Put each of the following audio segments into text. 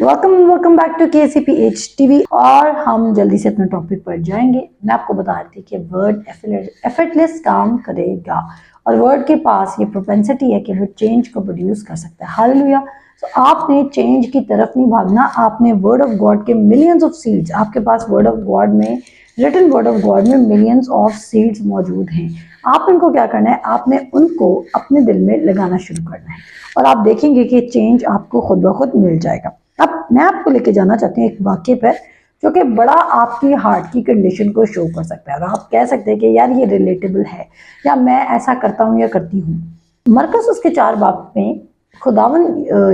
Welcome back to KCPH TV. और हम जल्दी से अपने टॉपिक पर जाएंगे। मैं आपको बता रही थी कि वर्ड एफर्टलेस काम करेगा और वर्ड के पास ये प्रोपेंसिटी है कि वो चेंज को प्रोड्यूस कर सकता है। हालेलुया। तो आपने चेंज की तरफ नहीं भागना, आपने वर्ड ऑफ गॉड के मिलियंस ऑफ सीड्स, आपके पास वर्ड ऑफ गॉड में, रिटन वर्ड ऑफ गॉड में मिलियंस ऑफ सीड्स मौजूद हैं। आप इनको क्या करना है, आपने उनको अपने दिल में लगाना शुरू करना है और आप देखेंगे कि चेंज आपको खुद ब खुद मिल जाएगा। अब मैं आपको लेके जाना चाहती हूँ एक वाक्य पर जो कि बड़ा आपकी हार्ट की कंडीशन को शो कर सकता है और आप कह सकते हैं कि यार ये रिलेटेबल है या मैं ऐसा करता हूँ या करती हूँ। मरकस उसके 4 बाब में खुदावन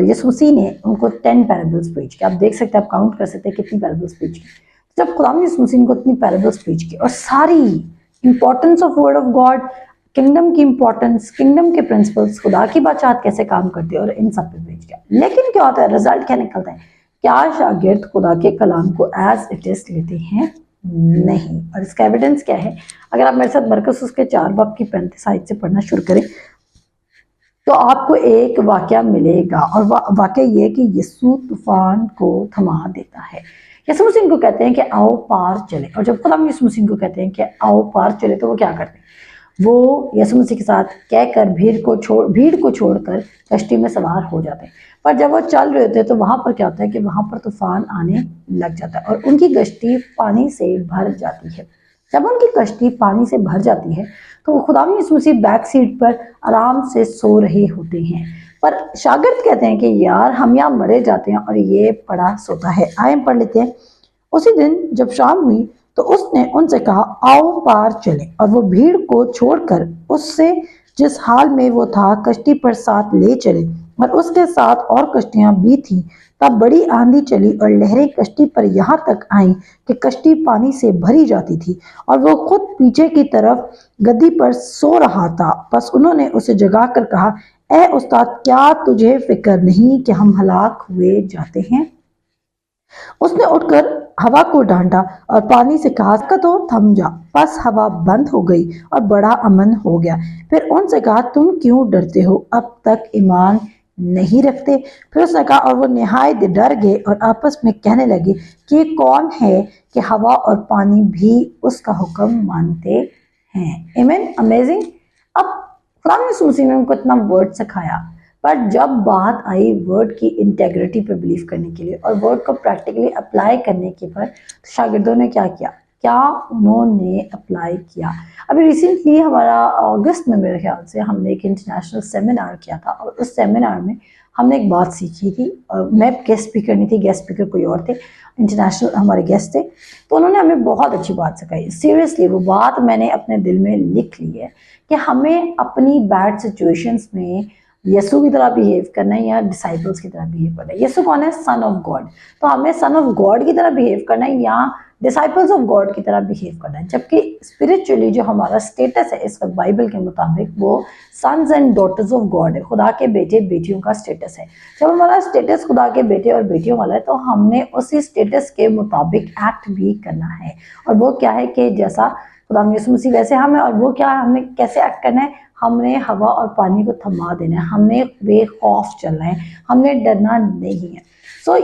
यीशु मसीह ने उनको 10 पैराबल्स प्रीच की। आप देख सकते हैं, आप काउंट कर सकते हैं कितनी पैराबल्स प्रीच की। जब खुदावन यीशु मसीह ने इतनी पैराबल्स प्रीच की और सारी importance of word of God, kingdom की इंपॉर्टेंस, किंगडम के प्रिंसिपल्स, खुदा की बादशाहत कैसे काम करती है और इन सब पे भेज गया। लेकिन क्या होता है, रिजल्ट क्या निकलता है? क्या शागिर्द खुदा के कलाम को एज इट इज लेते हैं? नहीं। और इसका एविडेंस क्या है? अगर आप मेरे साथ मरकस उसके 4 बाब की 35 आयत से पढ़ना शुरू करें तो आपको एक वाक्य मिलेगा और वाक्य ये कि यीशु तूफान को थमा देता है। यीशु मसीह को कहते हैं कि आओ पार चले, और जब खुदा यीशु मसीह को कहते हैं कि आओ पार चले तो वो क्या करते हैं? वो यीशु मसीह के साथ कहकर भीड़ को छोड़कर कश्ती में सवार हो जाते हैं। पर जब वो चल रहे होते हैं तो वहां पर क्या होता है कि वहां पर तूफान आने लग जाता है और उनकी कश्ती पानी से भर जाती है। जब उनकी कश्ती पानी से भर जाती है तो खुदा यीशु मसीह बैक सीट पर आराम से सो रहे होते हैं, पर शागिर्द कहते हैं कि यार हम यहाँ मरे जाते हैं और ये पड़ा सोता है। आए पढ़ लेते हैं। उसी दिन जब शाम हुई तो उसने उनसे कहा आओ पार चले, और वो भीड़ को छोड़कर उससे जिस हाल में वो था कश्ती पर साथ ले चले, और उसके साथ और कश्तियां भी थी। तब बड़ी आंधी चली और लहरें कश्ती पर यहाँ तक आईं कि कश्ती पानी से भरी जाती थी और वो खुद पीछे की तरफ गद्दी पर सो रहा था। बस उन्होंने उसे जगाकर कहा, ए उस्ताद, क्या तुझे फिक्र नहीं कि हम हलाक हुए जाते हैं? उसने उठकर हवा को डांटा और पानी से कहा तो थम जा। बस हवा बंद हो गई और बड़ा अमन हो गया। फिर उनसे कहा, तुम क्यों डरते हो, अब तक ईमान नहीं रखते? फिर उसने कहा, और वो निहायत डर गए और आपस में कहने लगे कि कौन है कि हवा और पानी भी उसका हुक्म मानते हैं। आमीन। अमेजिंग। अब खुदा यीशु मसीह ने उनको इतना वर्ड सिखाया, पर जब बात आई वर्ड की इंटेग्रिटी पे बिलीव करने के लिए और वर्ड को प्रैक्टिकली अप्लाई करने के पर, तो शागिर्दों ने क्या किया? क्या उन्होंने अप्लाई किया? अभी रिसेंटली हमारा अगस्त में मेरे ख्याल से हमने एक इंटरनेशनल सेमिनार किया था और उस सेमिनार में हमने एक बात सीखी थी। मैं गेस्ट स्पीकर नहीं थी, गेस्ट स्पीकर कोई और थे, इंटरनेशनल हमारे गेस्ट थे। तो उन्होंने हमें बहुत अच्छी बात सिखाई। सीरियसली वो बात मैंने अपने दिल में लिख ली है कि हमें अपनी बैड सिचुएशंस में यीशु की तरह बिहेव करना है या डिसाइपल्स की तरह बिहेव करना है। यीशु कौन है? Son of God. तो हमें सन ऑफ गॉड की तरह बिहेव करना है या डिसाइपल्स ऑफ गॉड की तरह बिहेव करना है। जबकि स्पिरिचुअली जो हमारा स्टेटस है इस वक्त बाइबल के मुताबिक वो sons and daughters of God है, खुदा के बेटे बेटियों का स्टेटस है। जब हमारा स्टेटस खुदा के बेटे और बेटियों वाला है तो हमने उसी स्टेटस के मुताबिक एक्ट भी करना है। और वो क्या है कि जैसा खुदा यीशु मसीह वैसे हम है। और वो क्या है, हमें कैसे एक्ट करना है? हमने हवा और पानी को थमा देना है, हमने बेखौफ चलना है, हमने डरना नहीं है। सो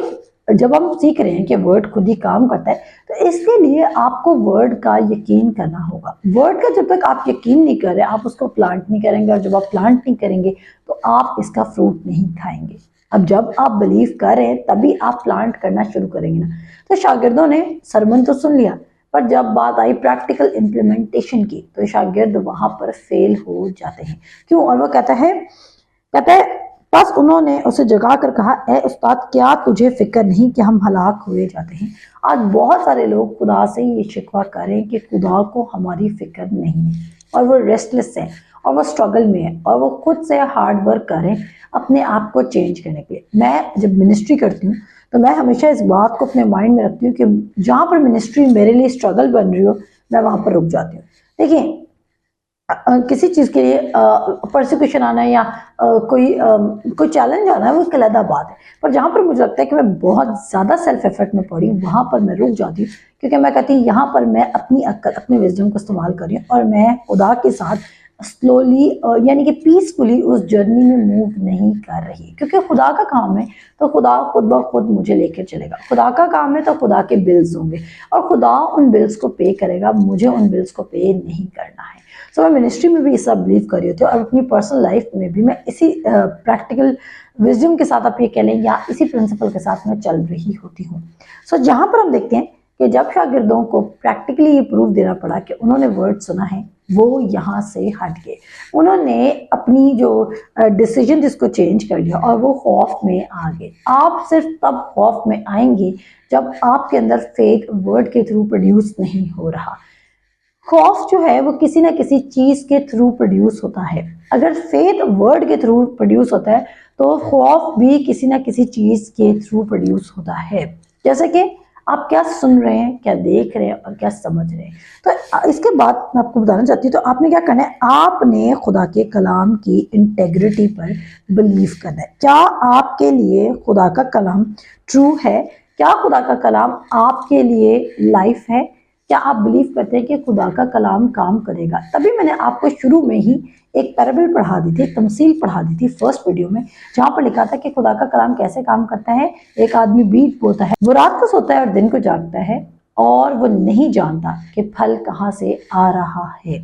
जब हम सीख रहे हैं कि वर्ड खुद ही काम करता है तो इसके लिए आपको वर्ड का यकीन करना होगा। वर्ड का जब तक आप यकीन नहीं कर रहे, आप उसको प्लांट नहीं करेंगे, और जब आप प्लांट नहीं करेंगे तो आप इसका फ्रूट नहीं खाएंगे। अब जब आप बिलीव कर रहे हैं तभी आप प्लांट करना शुरू करेंगे ना। तो शागिर्दों ने सरमन तो सुन लिया, पर जब बात आई प्रैक्टिकल इम्प्लीमेंटेशन की तो शागिर्द वहां पर फेल हो जाते हैं। क्यों? और वो कहता है बस उन्होंने उसे जगाकर कहा, ए उस्ताद, क्या तुझे फिक्र नहीं कि हम हलाक हुए जाते हैं? आज बहुत सारे लोग खुदा से ये शिकवा करें कि खुदा को हमारी फिक्र नहीं है और वो रेस्टलेस है और वो स्ट्रगल में है और वो खुद से हार्ड वर्क करें अपने आप को चेंज करने के लिए। मैं जब मिनिस्ट्री करती हूँ तो मैं हमेशा इस बात को अपने माइंड में रखती हूँ कि जहाँ पर मिनिस्ट्री मेरे लिए स्ट्रगल बन रही हो मैं वहां पर रुक जाती हूँ। देखिए, किसी चीज के लिए परसिक्यूशन आना है या कोई चैलेंज आना है वो एक अलग बात है, पर जहाँ पर मुझे लगता है कि मैं बहुत ज्यादा सेल्फ एफर्ट में पड़ी हूँ वहां पर मैं रुक जाती हूँ, क्योंकि मैं कहती हूँ यहाँ पर मैं अपनी अक्ल, अपनी विजडम को इस्तेमाल कर रही हूँ और मैं खुदा के साथ स्लोली यानी कि पीसफुली उस जर्नी में मूव नहीं कर रही, क्योंकि खुदा का काम है तो खुदा खुद ब खुद मुझे लेकर चलेगा। खुदा का काम है तो खुदा के बिल्स होंगे और खुदा उन बिल्स को पे करेगा, मुझे उन बिल्स को पे नहीं करना है। सो मैं मिनिस्ट्री में भी सब बिलीव कर रही होती हूँ और अपनी पर्सनल लाइफ में भी मैं इसी प्रैक्टिकल विजडम के साथ आप ये कह लें या इसी प्रिंसिपल के साथ मैं चल रही होती हूँ। सो जहाँ पर हम देखते हैं कि जब शागिर्दों को प्रैक्टिकली ये प्रूफ देना पड़ा कि उन्होंने वर्ड सुना है, वो यहाँ से हट गए, उन्होंने अपनी जो डिसीजन जिसको चेंज कर लिया और वो खौफ में आ गए। आप सिर्फ तब खौफ में आएंगे जब आपके अंदर फेथ वर्ड के थ्रू प्रोड्यूस नहीं हो रहा। खौफ जो है वो किसी ना किसी चीज के थ्रू प्रोड्यूस होता है। अगर फेथ वर्ड के थ्रू प्रोड्यूस होता है तो खौफ भी किसी ना किसी चीज के थ्रू प्रोड्यूस होता है। जैसे कि आप क्या सुन रहे हैं, क्या देख रहे हैं और क्या समझ रहे हैं। तो इसके बाद मैं आपको बताना चाहती हूँ, तो आपने क्या करना है, आपने खुदा के कलाम की इंटेग्रिटी पर बिलीव करना है। क्या आपके लिए खुदा का कलाम ट्रू है? क्या खुदा का कलाम आपके लिए लाइफ है? क्या आप बिलीव करते हैं कि खुदा का कलाम काम करेगा? तभी मैंने आपको शुरू में ही एक पैराबल पढ़ा दी थी, तमसील पढ़ा दी थी फर्स्ट वीडियो में, जहां पर लिखा था कि खुदा का कलाम कैसे काम करता है। एक आदमी बीज बोता है, वो रात को सोता है और दिन को जागता है और वो नहीं जानता कि फल कहाँ से आ रहा है।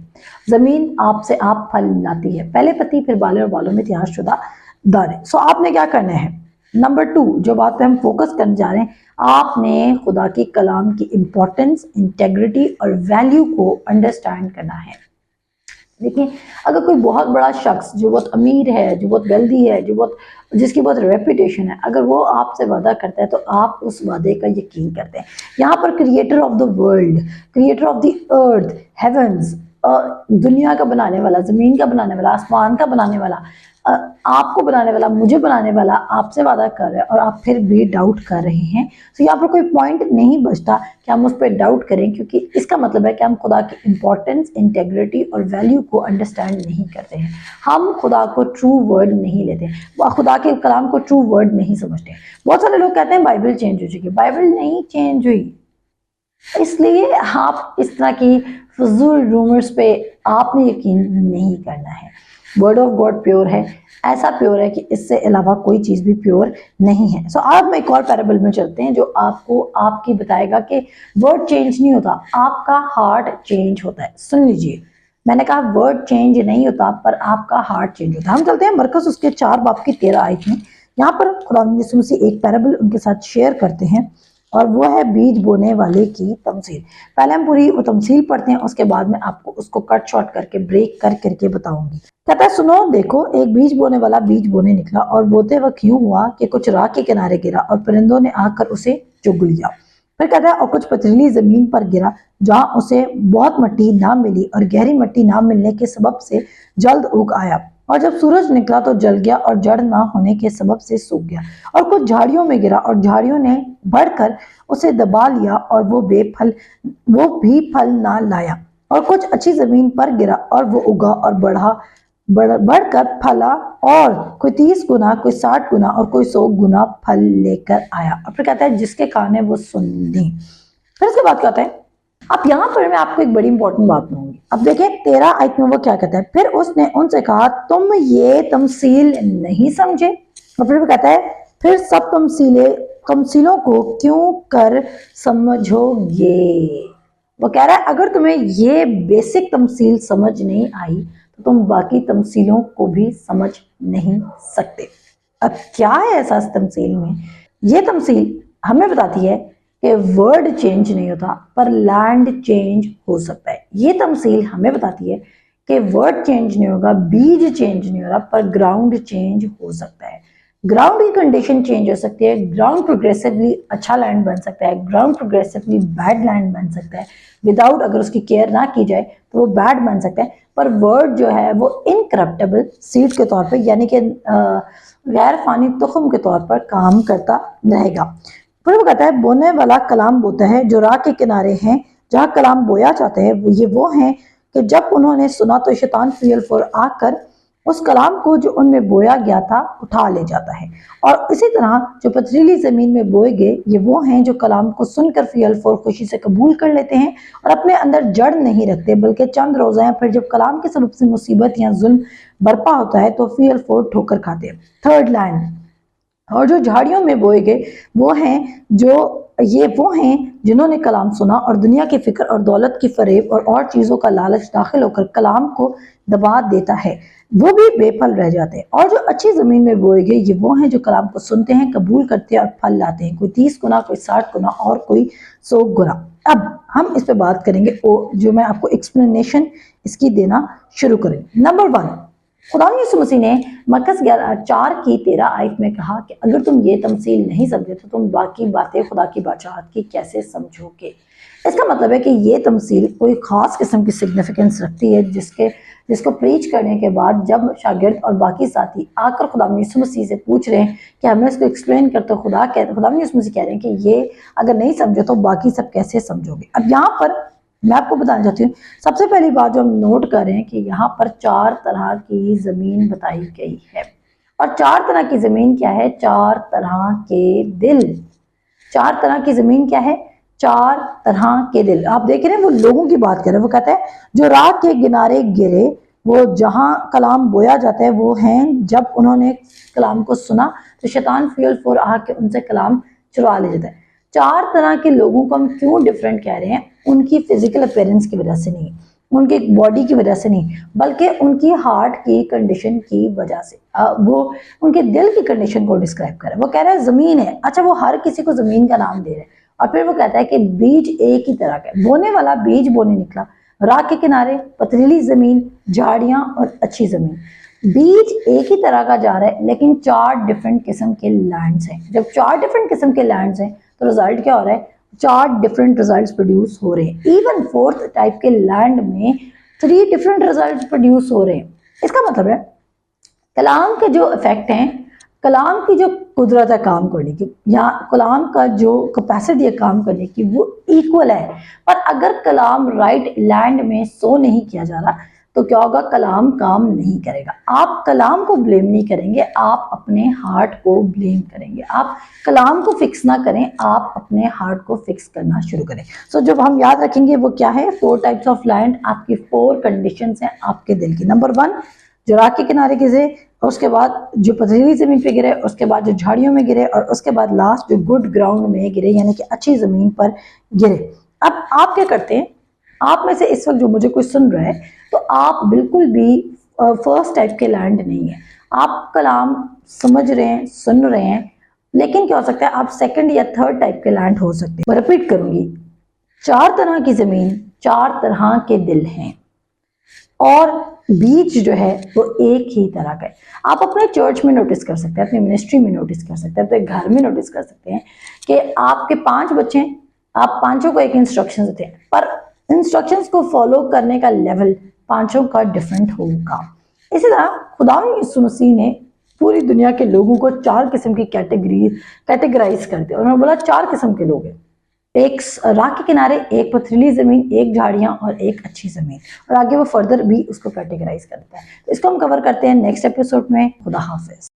जमीन आपसे आप फल लाती है, पहले पत्ती फिर बाले और बालों में तैयारशुदा दाने। सो आपने क्या करना है, नंबर 2 जो बात पे हम फोकस करने जा रहे हैं, आपने खुदा की कलाम की इंपॉर्टेंस, इंटेग्रिटी और वैल्यू को अंडरस्टैंड करना है। देखिए, अगर कोई बहुत बड़ा शख्स जो बहुत अमीर है, जो बहुत वेल्दी है, जिसकी बहुत रेपुटेशन है, अगर वो आपसे वादा करता है तो आप उस वादे का यकीन करते हैं। यहाँ पर creator of the world, creator of the earth, heavens, दुनिया का बनाने वाला, जमीन का बनाने वाला, आसमान का बनाने वाला, आपको बनाने वाला, मुझे बनाने वाला आपसे वादा कर रहे हैं और आप फिर भी डाउट कर रहे हैं। तो यहाँ पर कोई पॉइंट नहीं बचता कि हम उस पर डाउट करें, क्योंकि इसका मतलब है कि हम खुदा की इंपॉर्टेंस, इंटेग्रिटी और वैल्यू को अंडरस्टैंड नहीं करते हैं। हम खुदा को ट्रू वर्ड नहीं लेते, खुदा के कलाम को ट्रू वर्ड नहीं समझते। बहुत सारे लोग कहते हैं बाइबल चेंज हो चुकी, बाइबल नहीं चेंज हुई। इसलिए आप इस तरह की फजूल रूमर्स पे आपने यकीन नहीं करना है। वर्ड ऑफ गॉड प्योर है, ऐसा प्योर है कि इससे अलावा कोई चीज भी प्योर नहीं है। सो अब एक और पैराबल में चलते हैं जो आपको आपकी बताएगा कि वर्ड चेंज नहीं होता, आपका हार्ट चेंज होता है। सुन लीजिए, मैंने कहा वर्ड चेंज नहीं होता पर आपका हार्ट चेंज होता है। हम चलते हैं मरकस उसके 4 बाब की 13 आयत में। यहाँ पर खुदा यीशु मसीह एक पैराबल उनके साथ शेयर करते हैं और वो है बीज बोने वाले की तमसील। पहले हम पूरी वो तमसील पढ़ते हैं, उसके बाद में आपको उसको कट शॉर्ट करके ब्रेक कर करके बताऊंगी। कहता है, सुनो देखो, एक बीज बोने वाला बीज बोने निकला और बोते वक्त यूं हुआ कि कुछ राह के किनारे गिरा और परिंदों ने आकर उसे चुग लिया। फिर कहता है, और कुछ पथरीली जमीन पर गिरा जहां उसे बहुत मिट्टी ना मिली और गहरी मिट्टी ना मिलने के सबब से जल्द उग आया, और जब सूरज निकला तो जल गया और जड़ ना होने के सबब से सूख गया। और कुछ झाड़ियों में गिरा और झाड़ियों ने बढ़कर उसे दबा लिया और वो भी फल ना लाया। और कुछ अच्छी जमीन पर गिरा और वो उगा और बढ़कर फला, और कोई 30 गुना, कोई 60 गुना और कोई 100 गुना फल लेकर आया। और फिर कहता है, जिसके कान है वो सुन ली। फिर इसके बाद कहता है, अब यहाँ पर मैं आपको एक बड़ी इंपॉर्टेंट बात कहूंगी। अब देखिए 13 आयत में वो क्या कहता है, फिर उसने उनसे कहा, तुम ये तमसील नहीं समझे। और फिर वो कहता है, फिर सब तमसीलों को क्यों कर समझोगे। वो कह रहा है, अगर तुम्हें ये बेसिक तमसील समझ नहीं आई तो तुम बाकी तमसीलों को भी समझ नहीं सकते। अब क्या है ऐसा इस तमसील में? ये तमसील हमें बताती है कि वर्ड चेंज नहीं होता पर लैंड चेंज हो सकता है। ये तमसील हमें बताती है कि वर्ड चेंज नहीं होगा, बीज चेंज नहीं हो रहा, पर ग्राउंड चेंज हो सकता है। ग्राउंड की कंडीशन चेंज हो सकती है। ग्राउंड प्रोग्रेसिवली अच्छा लैंड बन सकता है, ग्राउंड प्रोग्रेसिवली बैड लैंड बन सकता है। विदाउट, अगर उसकी केयर ना की जाए तो वो बैड बन सकता है। पर वर्ड जो है वो इनकरप्टेबल सीड के तौर पर, यानी कि गैर फानी तुखम के तौर पर काम करता रहेगा। फिर वो कहता है, बोने वाला कलाम बोता है जो राह के किनारे हैं, जहाँ कलाम बोया जाता है। वो हैं कि जब उन्होंने सुना तो शैतान फील फॉर आकर उस कलाम को जो उनमें बोया गया था उठा ले जाता है। और इसी तरह जो पथरीली जमीन में बोए गए ये वो हैं जो कलाम को सुनकर फी अल-फौर खुशी से कबूल कर लेते हैं और अपने अंदर जड़ नहीं रखते, बल्कि चंद रोज़ा हैं फिर जब कलाम के सबब से मुसीबत या जुल्म बर्पा होता है तो फी अल-फौर ठोकर खाते हैं। थर्ड लैंड, और जो झाड़ियों में बोए गए वो हैं जिन्होंने कलाम सुना और दुनिया की फिक्र और दौलत की फरेब और चीज़ों का लालच दाखिल होकर कलाम को दबा देता है, वो भी बेफल रह जाते हैं। और जो अच्छी ज़मीन में बोए गए ये वो हैं जो कलाम को सुनते हैं, कबूल करते हैं और फल लाते हैं, कोई 30 गुना, कोई 60 गुना और कोई 100 गुना। अब हम इस पे बात करेंगे, जो मैं आपको एक्सप्लेनेशन इसकी देना शुरू करेंगे। नंबर 1, खुदा यीशु मसीह ने मरकज़ 4 की 13 आयत में कहा कि अगर तुम ये तमसील नहीं समझे तो तुम बाकी बातें खुदा की बादशाहत की कैसे समझोगे। इसका मतलब है कि ये तमसील कोई ख़ास किस्म की सिग्निफिकेंस रखती है जिसको प्रीच करने के बाद जब शागिर्द और बाकी साथी आकर खुदा यीशु मसीह से पूछ रहे हैं कि हमें इसको एक्सप्लेन करते, खुदा यीशु मसीह कह रहे हैं कि ये अगर नहीं समझो तो बाकी सब कैसे समझोगे। अब यहाँ पर मैं आपको बताना चाहती हूँ, सबसे पहली बात जो हम नोट कर रहे हैं कि यहाँ पर 4 तरह की ज़मीन बताई गई है। और 4 तरह की ज़मीन क्या है? 4 तरह के दिल। 4 तरह की ज़मीन क्या है? 4 तरह के दिल। आप देख रहे हैं वो लोगों की बात कर रहे हैं, वो कहते हैं जो राह के किनारे गिरे, वो जहाँ कलाम बोया जाता है वो हैं जब उन्होंने कलाम को सुना तो शैतान फी अल-फौर आके उनसे कलाम चुरा ले जाता है। 4 तरह के लोगों को हम क्यों डिफरेंट कह रहे हैं? उनकी फिजिकल अपीयरेंस की वजह से नहीं, उनके बॉडी की वजह से नहीं, बल्कि उनकी हार्ट की कंडीशन की वजह से। वो उनके दिल की कंडीशन को डिस्क्राइब कर रहा है। वो कह रहा है ज़मीन है, अच्छा वो हर किसी को ज़मीन का नाम दे रहे हैं। और फिर वो कहता है कि बीज एक ही तरह का, बोने वाला बीज बोने निकला, राह के किनारे, पथरीली ज़मीन, झाड़ियाँ और अच्छी ज़मीन। बीज एक ही तरह का जा रहा है लेकिन 4 डिफरेंट किस्म के लैंड्स हैं। जब 4 डिफरेंट किस्म के लैंड्स हैं तो रिजल्ट क्या हो रहा है? 4 डिफरेंट रिजल्ट्स प्रोड्यूस हो रहे हैं। इवन 4th टाइप के लैंड में 3 डिफरेंट रिजल्ट्स प्रोड्यूस हो रहे हैं। इसका मतलब है कलाम के जो इफेक्ट हैं, कलाम की जो कुदरत है काम करने की या कलाम का जो कैपेसिटी है काम करने की वो इक्वल है। पर अगर कलाम राइट लैंड में सो नहीं किया जा रहा तो क्या होगा? कलाम काम नहीं करेगा। आप कलाम को ब्लेम नहीं करेंगे, आप अपने हार्ट को ब्लेम करेंगे। आप कलाम को फिक्स ना करें, आप अपने हार्ट को फिक्स करना शुरू करें। सो जब हम याद रखेंगे वो क्या है? 4 टाइप्स ऑफ लैंड, आपकी 4 कंडीशंस हैं आपके दिल की। नंबर 1 जो राह के किनारे गिरे, उसके बाद जो पथरीली जमीन पे गिरे, उसके बाद जो झाड़ियों में गिरे और उसके बाद लास्ट जो गुड ग्राउंड में गिरे यानी कि अच्छी जमीन पर गिरे। अब आप क्या करते हैं? आप में से इस वक्त जो मुझे कोई सुन रहा है तो आप बिल्कुल भी फर्स्ट टाइप के लैंड नहीं है। आप कलाम समझ रहे हैं, सुन रहे हैं, लेकिन क्या हो सकता है आप सेकंड या थर्ड टाइप के लैंड हो सकते हैं। मैं रिपीट करूंगी, 4 तरह की जमीन, 4 तरह के दिल हैं और बीज जो है वो एक ही तरह का है। आप अपने चर्च में नोटिस कर सकते हैं, अपनी मिनिस्ट्री में नोटिस कर सकते हैं, अपने घर में नोटिस कर सकते हैं कि आपके 5 बच्चे हैं, आप पांचों को एक इंस्ट्रक्शन देते हैं पर इंस्ट्रक्शंस को फॉलो करने का लेवल पांचों का डिफरेंट होगा। इसी तरह खुदा यीशु मसीह ने पूरी दुनिया के लोगों को 4 किस्म की कैटेगराइज कर दिया। उन्होंने बोला 4 किस्म के लोग हैं, एक राह के किनारे, एक पथरीली जमीन, एक झाड़ियां और एक अच्छी जमीन। और आगे वो फर्दर भी उसको कैटेगराइज करता है। तो इसको हम कवर करते हैं नेक्स्ट एपिसोड में। खुदा हाफिज।